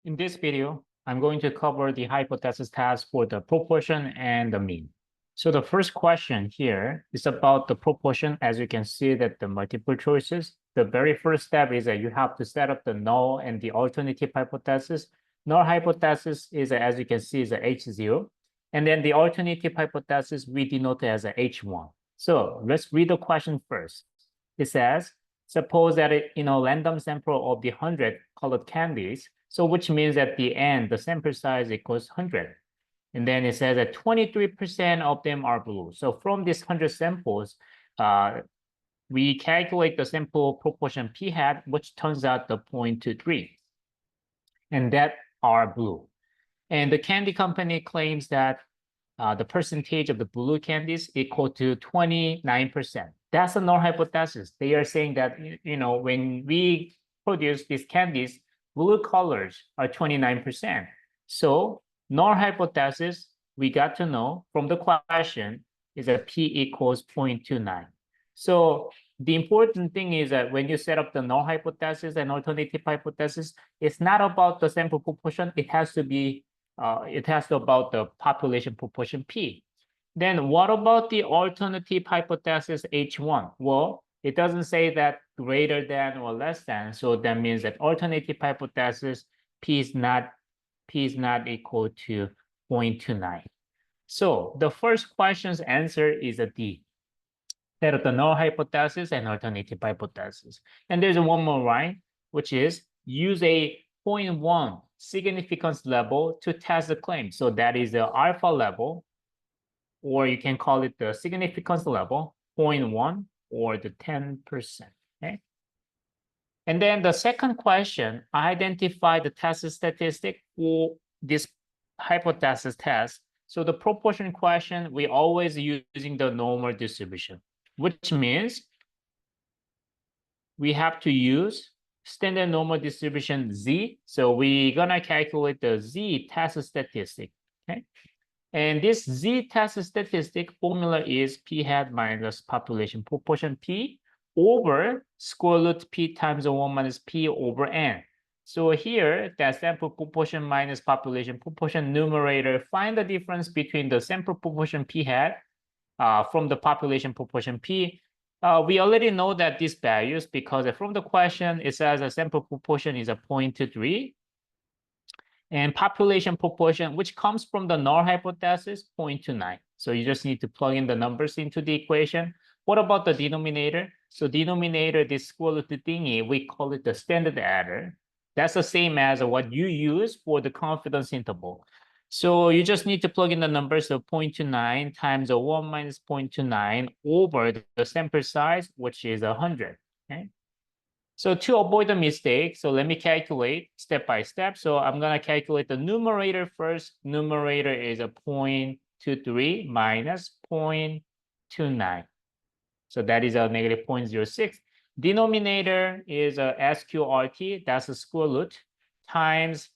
In this video, I'm going to cover the hypothesis test for the proportion and the mean. So the first question here is about the proportion. As you can see that the multiple choices, the very first step is that you have to set up the null and the alternative hypothesis. Null hypothesis is, as you can see, is a H0. And then the alternative hypothesis we denote as a H1. So let's read the question first. It says, suppose that random sample of the 100 colored candies, so which means at the end, the sample size equals 100. And then it says that 23% of them are blue. So from these 100 samples, we calculate the sample proportion p hat, which turns out the 0.23. And that are blue. And the candy company claims that the percentage of the blue candies equal to 29%. That's a null hypothesis. They are saying that, when we produce these candies, blue colors are 29%. So null hypothesis, we got to know from the question is that P equals 0.29. So the important thing is that when you set up the null hypothesis and alternative hypothesis, it's not about the sample proportion. It has to be about the population proportion P. Then what about the alternative hypothesis H1? Well, it doesn't say that greater than or less than. So that means that alternative hypothesis P is not equal to 0.29. So the first question's answer is a D. That of the null hypothesis and alternative hypothesis. And there's one more, right? Which is use a 0.1 significance level to test the claim. So that is the alpha level, or you can call it the significance level, 0.1 or the 10%. Okay. And then the second question, identify the test statistic for this hypothesis test. So the proportion question, we always using the normal distribution, which means we have to use standard normal distribution Z. So we're gonna calculate the Z test statistic, okay? And this Z test statistic formula is P hat minus population proportion P over square root P times 1 minus P over N. So here, that sample proportion minus population proportion numerator, find the difference between the sample proportion P hat from the population proportion P. We already know that these values because from the question, it says a sample proportion is a 0.23. And population proportion, which comes from the null hypothesis, 0.29. So you just need to plug in the numbers into the equation. What about the denominator? So denominator, this square root thingy, we call it the standard error. That's the same as what you use for the confidence interval. So you just need to plug in the numbers of 0.29 times 1 minus 0.29 over the sample size, which is 100. Okay. So to avoid the mistake, so let me calculate step by step. So I'm going to calculate the numerator first. Numerator is a 0.23 minus 0.29. So that is a negative 0.06. Denominator is a SQRT, that's a square root, times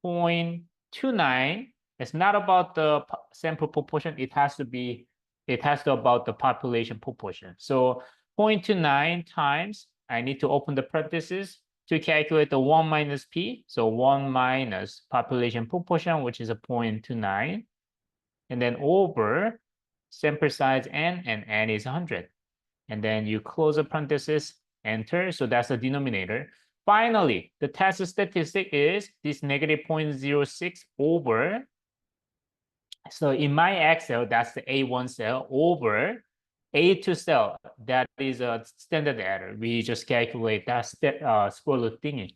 0.29. It's not about the sample proportion. It has to about the population proportion. So 0.29 times, I need to open the parentheses to calculate the 1 minus P. So 1 minus population proportion, which is a 0.29. And then over sample size N, and N is 100. And then you close the parenthesis, enter. So that's the denominator. Finally, the test statistic is this negative 0.06 over. So in my Excel, that's the A1 cell over A2 cell. That is a standard error. We just calculate that square root thingy.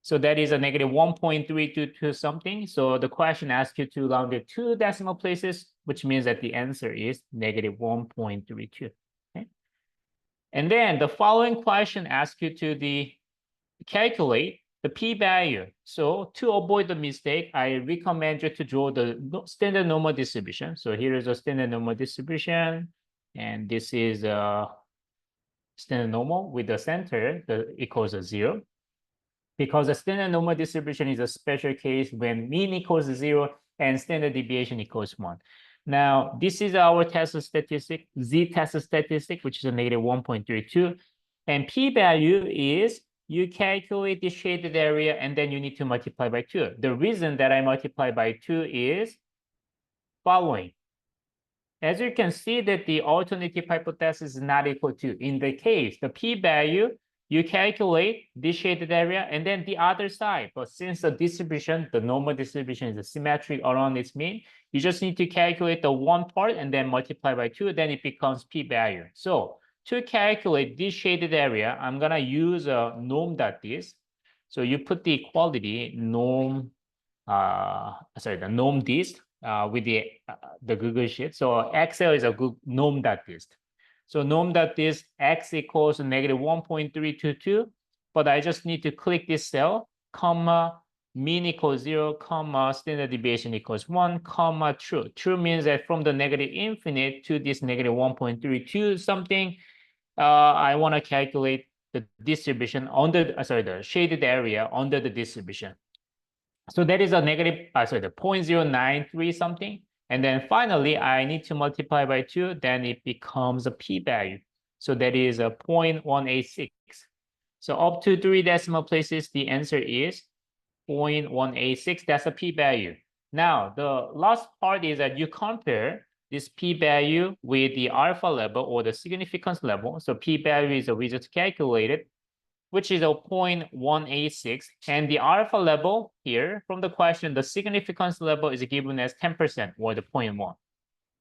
So that is a negative 1.322 something. So the question asks you to round it 2 decimal places, which means that the answer is negative 1.32. Okay. And then the following question asks you to calculate the p-value. So to avoid the mistake, I recommend you to draw the standard normal distribution. So here is a standard normal distribution, and this is a standard normal with the center that equals 0. Because the standard normal distribution is a special case when mean equals 0 and standard deviation equals 1. Now, this is our test statistic, Z test statistic, which is a negative 1.32. And p-value is you calculate the shaded area, and then you need to multiply by 2. The reason that I multiply by 2 is following. As you can see that the alternative hypothesis is not equal to, in the case, the p-value, you calculate the shaded area and then the other side. But since the distribution, the normal distribution is symmetric around its mean, you just need to calculate the one part and then multiply by 2, then it becomes p-value. So to calculate this shaded area, I'm gonna use a norm.this. So you put the equality norm, the norm dist with the Google Sheet. So Excel is a good norm.dist. So norm.dist x equals negative 1.322, but I just need to click this cell, comma, mean equals 0, comma, standard deviation equals 1, comma, true. True means that from the negative infinite to this negative 1.32 something, I want to calculate the distribution under, the shaded area under the distribution. So that is a negative, the 0.093 something. And then finally, I need to multiply by 2, then it becomes a p-value. So that is a 0.186. So up to 3 decimal places, the answer is 0.186. That's a p-value. Now, the last part is that you compare this p-value with the alpha level or the significance level. So p-value is we just calculated, which is a 0.186. And the alpha level here from the question, the significance level is given as 10% or the 0.1.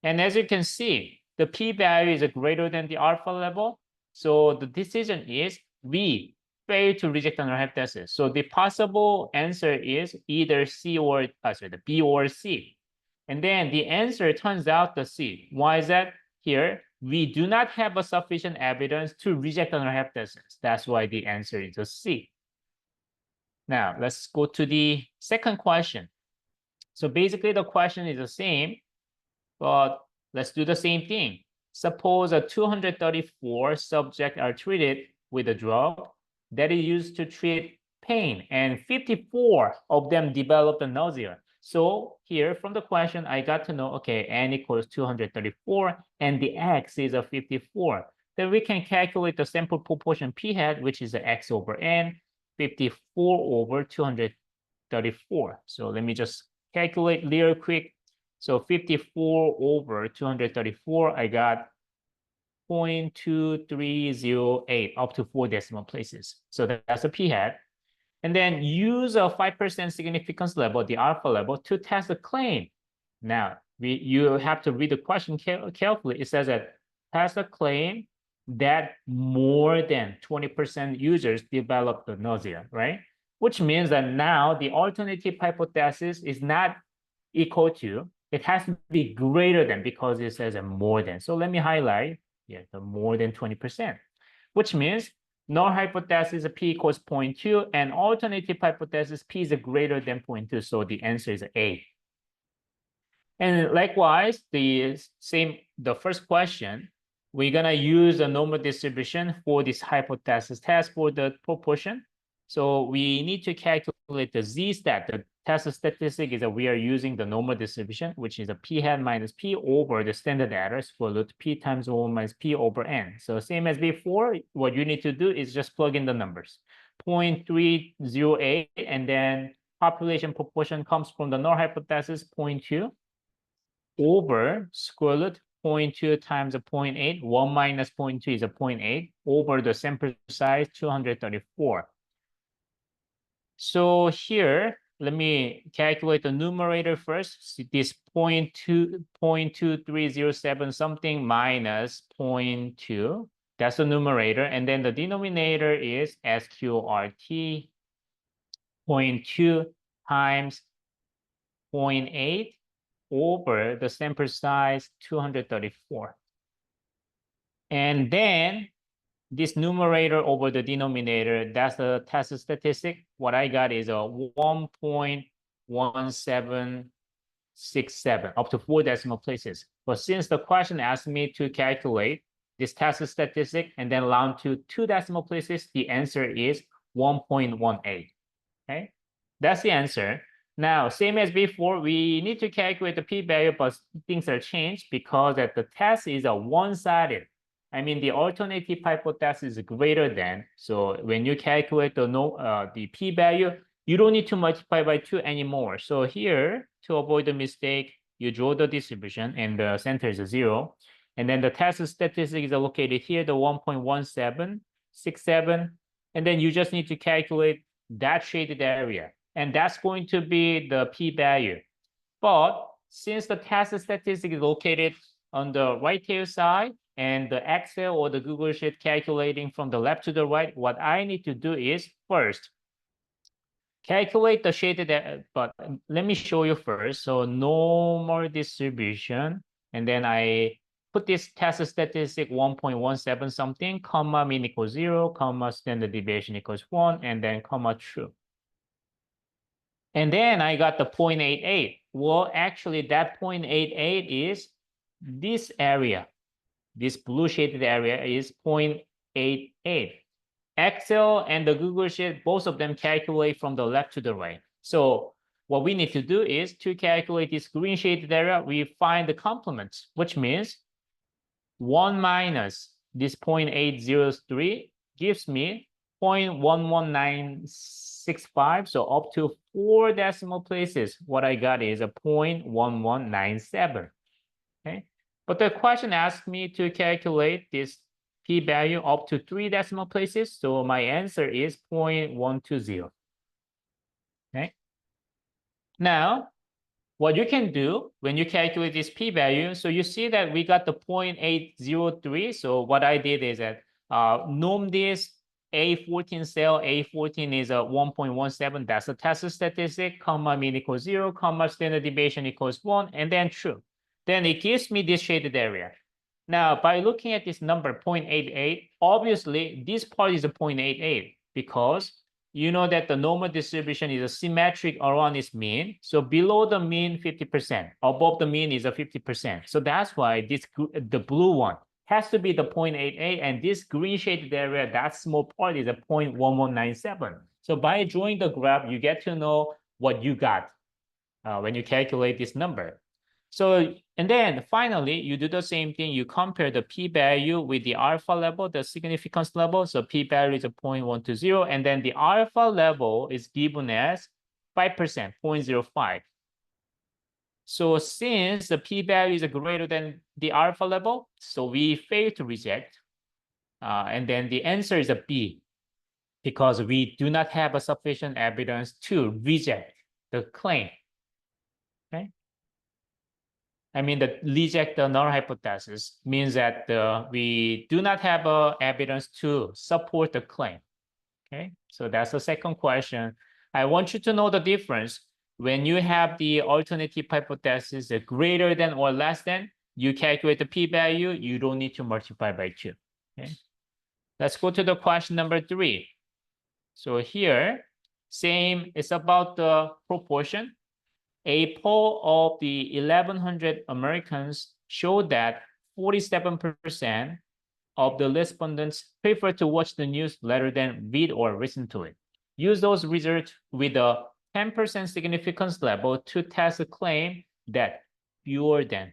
And as you can see, the p-value is greater than the alpha level. So the decision is we fail to reject the null hypothesis. So the possible answer is either C or, the B or C. And then the answer turns out the C. Why is that? Here, we do not have a sufficient evidence to reject the null hypothesis. That's why the answer is a C. Now, let's go to the second question. So basically, the question is the same, but let's do the same thing. Suppose a 234 subjects are treated with a drug that is used to treat pain, and 54 of them developed a nausea. So here from the question, I got to know, okay, n equals 234, and the x is a 54. Then we can calculate the sample proportion p hat, which is the x over n, 54 over 234. So let me just calculate real quick. So 54 over 234, I got 0.2308 up to 4 decimal places. So that's a p hat. And then use a 5% significance level, the alpha level, to test the claim. Now, you have to read the question carefully. It says that test a claim that more than 20% users develop the nausea, right? Which means that now the alternative hypothesis is not equal to, it has to be greater than, because it says a more than. So let me highlight, the more than 20%, which means null hypothesis p equals 0.2 and alternative hypothesis p is greater than 0.2. So the answer is A. And likewise, the first question, we're gonna use a normal distribution for this hypothesis test for the proportion. So we need to calculate the z-stat. The test statistic is that we are using the normal distribution, which is a p hat minus p over the standard error square root p times 1 minus p over n. So same as before, what you need to do is just plug in the numbers. 0.308, and then population proportion comes from the null hypothesis 0.2 over square root 0.2 times a 0.8. 1 minus 0.2 is a 0.8 over the sample size 234. So here, let me calculate the numerator first. This 0.2307 something minus 0.2. That's the numerator. And then the denominator is SQRT 0.2 times 0.8 over the sample size 234. And then this numerator over the denominator, that's the test statistic. What I got is a 1.1767 up to 4 decimal places. But since the question asked me to calculate this test statistic and then round to 2 decimal places, the answer is 1.18. Okay, that's the answer. Now, same as before, we need to calculate the p-value, but things are changed because that the test is a one-sided. I mean, the alternative hypothesis is greater than. So when you calculate the p-value, you don't need to multiply by 2 anymore. So here, to avoid the mistake, you draw the distribution and the center is a 0. And then the test statistic is located here, the 1.1767. And then you just need to calculate that shaded area. And that's going to be the p-value. But since the test statistic is located on the right-hand side and the Excel or the Google Sheet calculating from the left to the right, what I need to do is first calculate the shaded, but let me show you first. So normal distribution, and then I put this test statistic 1.17 something, comma mean equals 0, comma standard deviation equals 1, and then comma true. And then I got the 0.88. Well, actually that 0.88 is this area. This blue shaded area is 0.88. Excel and the Google Sheet, both of them calculate from the left to the right. So what we need to do is to calculate this green shaded area, we find the complements, which means 1 minus this 0.803 gives me 0.11965. So up to 4 decimal places, what I got is a 0.1197. Okay. But the question asked me to calculate this p-value up to 3 decimal places. So my answer is 0.120. Okay. Now, what you can do when you calculate this p-value, so you see that we got the 0.803. So what I did is that norm this A14 cell, A14 is a 1.17. That's the test statistic, comma mean equals 0, comma standard deviation equals 1, and then true. Then it gives me this shaded area. Now, by looking at this number 0.88, obviously this part is a 0.88 because you know that the normal distribution is a symmetric around its mean. So below the mean 50%, above the mean is a 50%. So that's why the blue one has to be the 0.88, and this green shaded area, that small part is a 0.1197. So by drawing the graph, you get to know what you got when you calculate this number. So, and then finally, you do the same thing. You compare the p-value with the alpha level, the significance level. So p-value is a 0.120, and then the alpha level is given as 5%, 0.05. So since the p-value is greater than the alpha level, so we fail to reject. And then the answer is a B, because we do not have a sufficient evidence to reject the claim. Okay. I mean, the reject the null hypothesis means that we do not have evidence to support the claim. Okay, so that's the second question. I want you to know the difference. When you have the alternative hypothesis greater than or less than, you calculate the p-value, you don't need to multiply by 2. Okay, let's go to the question number 3. So here, same, it's about the proportion. A poll of the 1,100 Americans showed that 47% of the respondents prefer to watch the news rather than read or listen to it. Use those results with a 10% significance level to test a claim that fewer than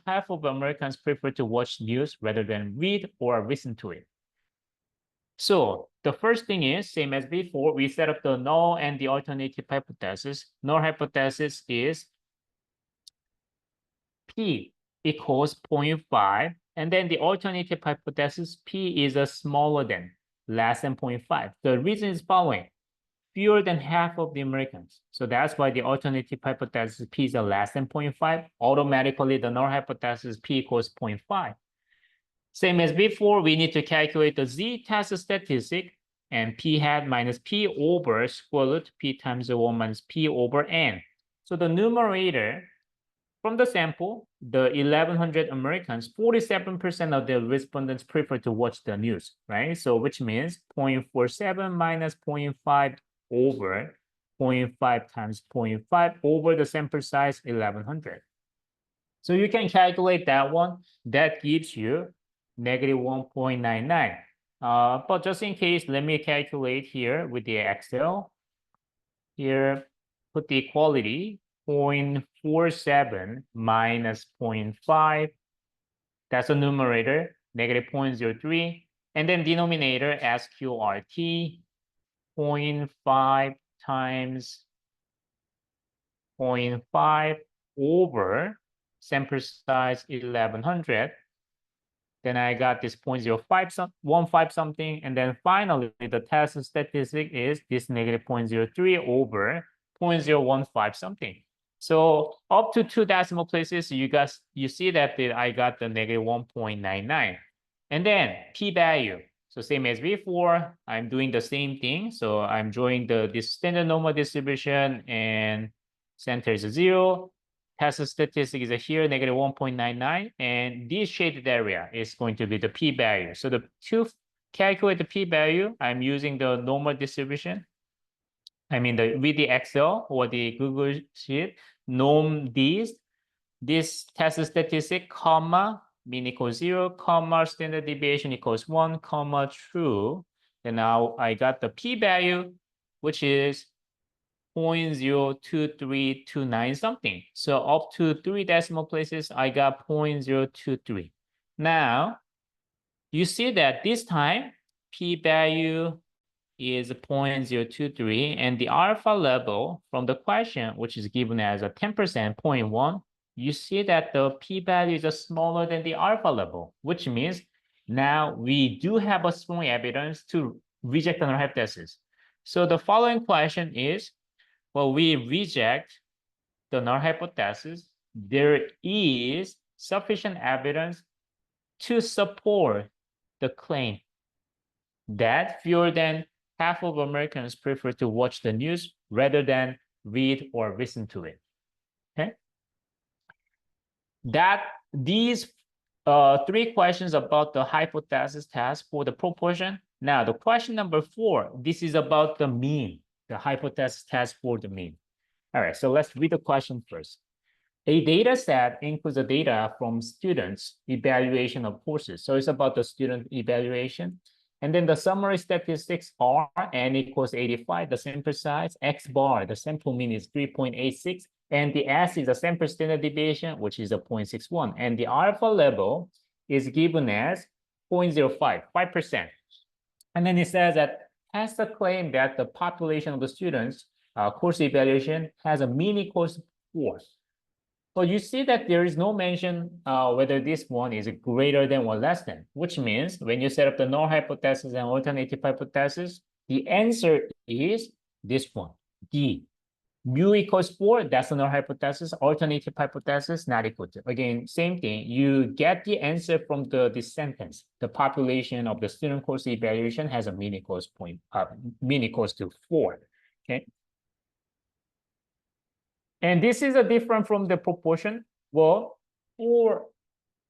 half of Americans prefer to watch news rather than read or listen to it. So the first thing is, same as before, we set up the null and the alternative hypothesis. Null hypothesis is P equals 0.5. And then the alternative hypothesis, P is a smaller than, less than 0.5. The reason is following: fewer than half of the Americans. So that's why the alternative hypothesis, P is a less than 0.5. Automatically, the null hypothesis, P equals 0.5. Same as before, we need to calculate the z-test statistic, and p hat minus p over square root p times 1 minus p over n. So the numerator, from the sample, the 1,100 Americans, 47% of the respondents prefer to watch the news, right? So which means 0.47 minus 0.5 over 0.5 times 0.5 over the sample size 1,100. So you can calculate that one. That gives you negative 1.99. But just in case, let me calculate here with the Excel. Here, put the equality, 0.47 minus 0.5. That's the numerator. negative 0.03. And then denominator SQRT, 0.5 times 0.5 over sample size 1100. Then I got this 0.015 something. And then finally, the test statistic is this negative 0.03 over 0.015 something. So up to 2 decimal places, you see that I got the negative 1.99. And then p-value. So same as before, I'm doing the same thing. So I'm drawing this standard normal distribution and center is 0. Test statistic is here, negative 1.99. And this shaded area is going to be the p-value. So to calculate the p-value, I'm using the normal distribution. I mean, with the Excel or the Google Sheet, norm this test statistic, comma, mean equals 0, comma, standard deviation equals 1, comma, true. And now I got the p-value, which is 0.02329 something. So up to 3 decimal places, I got 0.023. Now, you see that this time, p-value is 0.023, and the alpha level from the question, which is given as a 10%, 0.1, you see that the p-value is smaller than the alpha level, which means now we do have a strong evidence to reject the null hypothesis. So the following question is, well, we reject the null hypothesis. There is sufficient evidence to support the claim that fewer than half of Americans prefer to watch the news rather than read or listen to it. Okay. These 3 questions about the hypothesis test for the proportion. Now, the question number 4, this is about the mean, the hypothesis test for the mean. All right, so let's read the question first. A data set includes the data from students' evaluation of courses. So it's about the student evaluation. And then the summary statistics are n equals 85, the sample size, x bar, the sample mean is 3.86, and the s is the sample standard deviation, which is a 0.61. And the alpha level is given as 0.05, 5%. And then it says that has the claim that the population of the students course evaluation has a mean equals 4. So you see that there is no mention whether this one is greater than or less than, which means when you set up the null hypothesis and alternative hypothesis, the answer is this one, D. Mu equals 4, that's the null hypothesis. Alternative hypothesis, not equal to. Again, same thing. You get the answer from this sentence. The population of the student course evaluation has a mean equals to 4. Okay. And this is a different from the proportion. Well, for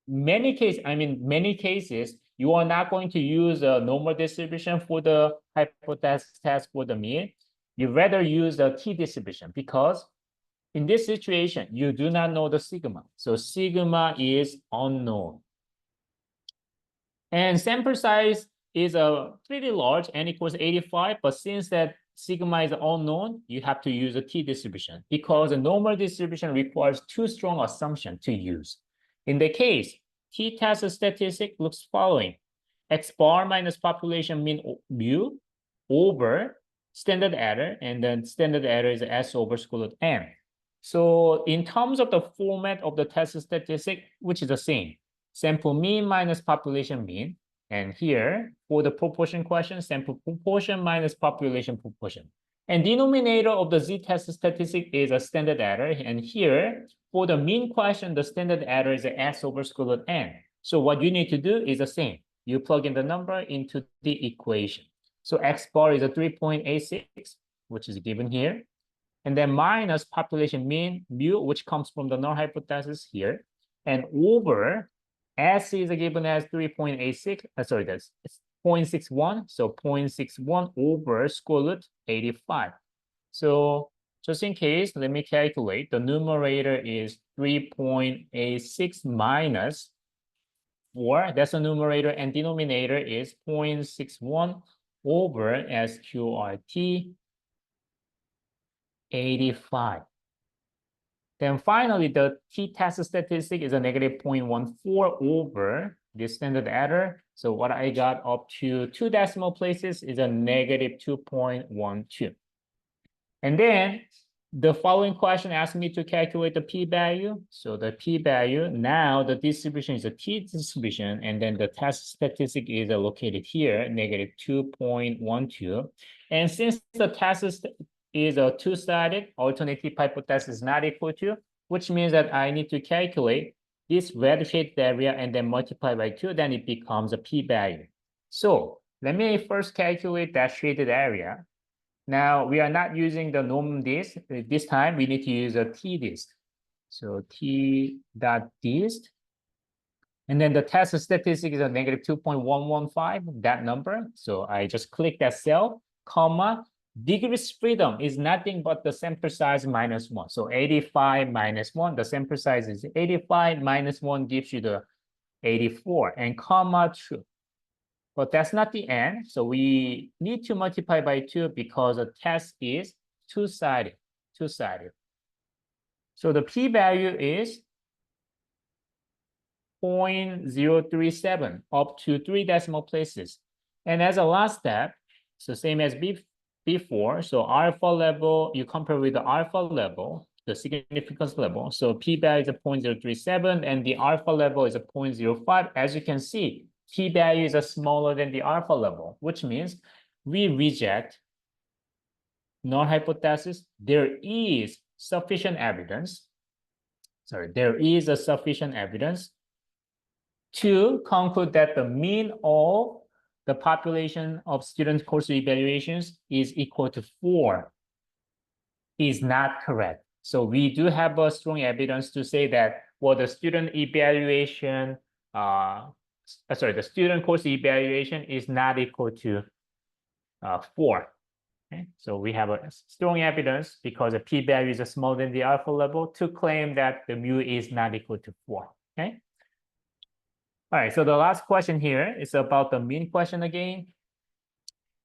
many cases, you are not going to use a normal distribution for the hypothesis test for the mean. You rather use the t-distribution because in this situation, you do not know the sigma. So sigma is unknown. And sample size is pretty large, n equals 85, but since that sigma is unknown, you have to use a t-distribution because a normal distribution requires 2 strong assumptions to use. In the case, t-test statistic looks following: x bar minus population mean mu over standard error, and then standard error is s over square root n. So in terms of the format of the test statistic, which is the same, sample mean minus population mean. And here, for the proportion question, sample proportion minus population proportion. And denominator of the z-test statistic is a standard error. And here, for the mean question, the standard error is s over square root n. So what you need to do is the same. You plug in the number into the equation. So x bar is a 3.86, which is given here. And then minus population mean, mu, which comes from the null hypothesis here. And over S is given as 3.86, sorry, that's 0.61. So 0.61 over square root 85. So just in case, let me calculate. The numerator is 3.86 minus 4. That's the numerator, and denominator is 0.61 over SQRT 85. Then finally, the t-test statistic is a negative 0.14 over this standard error. So what I got up to 2 decimal places is a negative 2.12. And then the following question asked me to calculate the p-value. So the p-value, now the distribution is a t-distribution, and then the test statistic is located here, negative 2.12. And since the test is a two-sided, alternative hypothesis is not equal to, which means that I need to calculate this red shaded area and then multiply by 2, then it becomes a p-value. So let me first calculate that shaded area. Now, we are not using the norm dist. This time, we need to use a t-dist. So t dot dist. And then the test statistic is a negative 2.115, that number. So I just click that cell, comma. Degrees freedom is nothing but the sample size minus 1. So 85 minus 1, the sample size is 85 minus 1 gives you the 84, and comma true. But that's not the end. So we need to multiply by 2 because the test is two-sided. So the p-value is 0.037 up to 3 decimal places. And as a last step, so same as before, so alpha level, you compare with the alpha level, the significance level. So p-value is a 0.037 and the alpha level is a 0.05. As you can see, p-value is smaller than the alpha level, which means we reject null hypothesis. There is sufficient evidence. There is a sufficient evidence to conclude that the mean of the population of student course evaluations is equal to 4 is not correct. So we do have a strong evidence to say that, well, the student evaluation, the student course evaluation is not equal to 4. Okay? So we have a strong evidence because the p-value is smaller than the alpha level to claim that the mu is not equal to 4. Okay. All right, so the last question here is about the mean question again.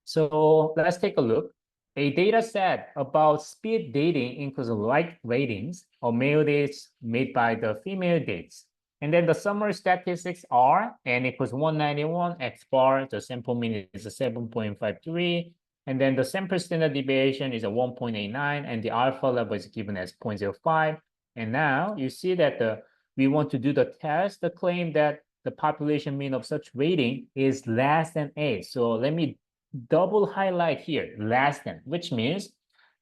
So let's take a look. A data set about speed dating includes like ratings of male dates made by the female dates. And then the summary statistics are n equals 191, x bar, the sample mean is a 7.53, and then the sample standard deviation is a 1.89, and the alpha level is given as 0.05. And now you see that we want to do the test, the claim that the population mean of such rating is less than 8. So let me double highlight here, less than, which means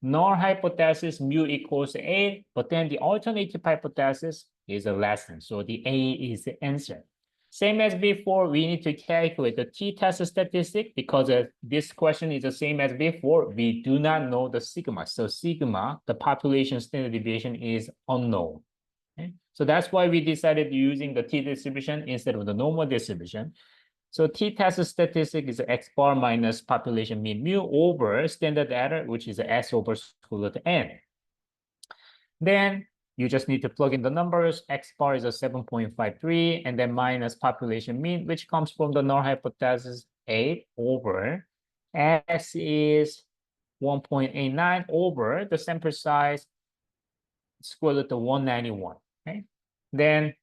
null hypothesis mu equals 8, but then the alternative hypothesis is a less than. So the A is the answer. Same as before, we need to calculate the t-test statistic because this question is the same as before. We do not know the sigma. So sigma, the population standard deviation, is unknown. Okay? So that's why we decided using the t-distribution instead of the normal distribution. So t-test statistic is x bar minus population mean mu over standard error, which is s over square root n. Then you just need to plug in the numbers. X bar is a 7.53, and then minus population mean, which comes from the null hypothesis 8 over x is 1.89 over the sample size square root of 191. Okay, then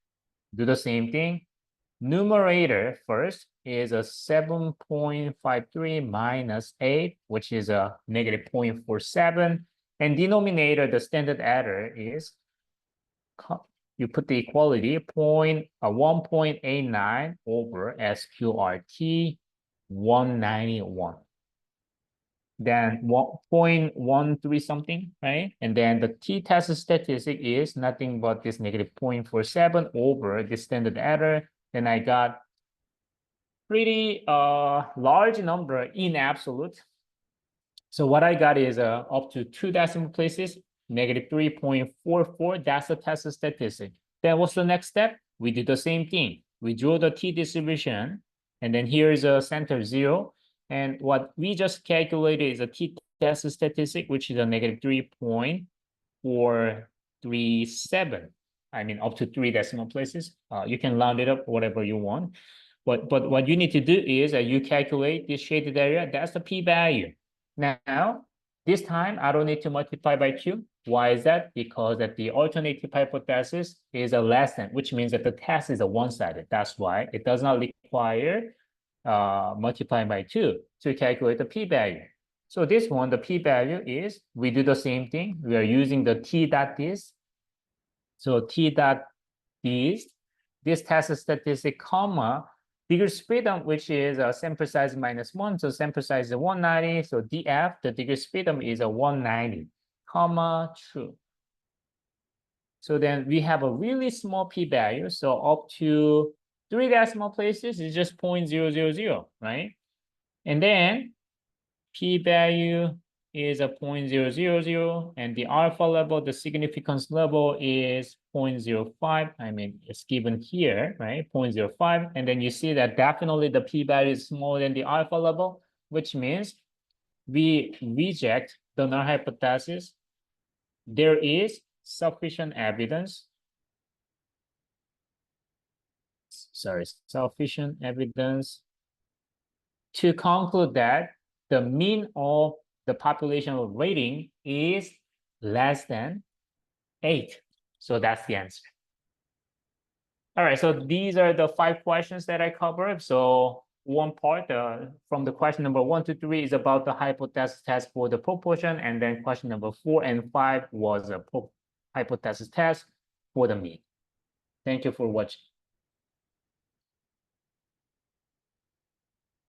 do the same thing. Numerator first is a 7.53 minus 8, which is a negative 0.47. And denominator, the standard error is, you put the equality, 1.89 over SQRT 191. Then 0.13 something, right? And then the t-test statistic is nothing but this negative 0.47 over the standard error. Then I got pretty large number in absolute. So what I got is up to 2 decimal places, negative 3.44. That's the test statistic. Then what's the next step? We did the same thing. We drew the t-distribution, and then here is a center 0. And what we just calculated is a t-test statistic, which is a negative 3.437. I mean, up to 3 decimal places. You can round it up whatever you want. But what you need to do is you calculate this shaded area. That's the p-value. Now, this time, I don't need to multiply by 2. Why is that? Because that the alternative hypothesis is a less than, which means that the test is a one-sided. That's why it does not require multiplying by 2 to calculate the p-value. So this one, the p-value is, we do the same thing. We are using the t dot this. So t dot this test statistic, comma, degree freedom, which is a sample size minus 1. So sample size is 190. So df, the degree freedom is a 190, comma, true. So then we have a really small p-value. So up to 3 decimal places is just 0.000, right? And then p-value is a 0.000, and the alpha level, the significance level is 0.05. I mean, it's given here, right? 0.05. And then you see that definitely the p-value is smaller than the alpha level, which means we reject the null hypothesis. There is sufficient evidence. Sufficient evidence to conclude that the mean of the population rating is less than 8. So that's the answer. All right, so these are the 5 questions that I covered. So one part from the question number 1 to 3 is about the hypothesis test for the proportion, and then question number 4 and 5 was a hypothesis test for the mean. Thank you for watching.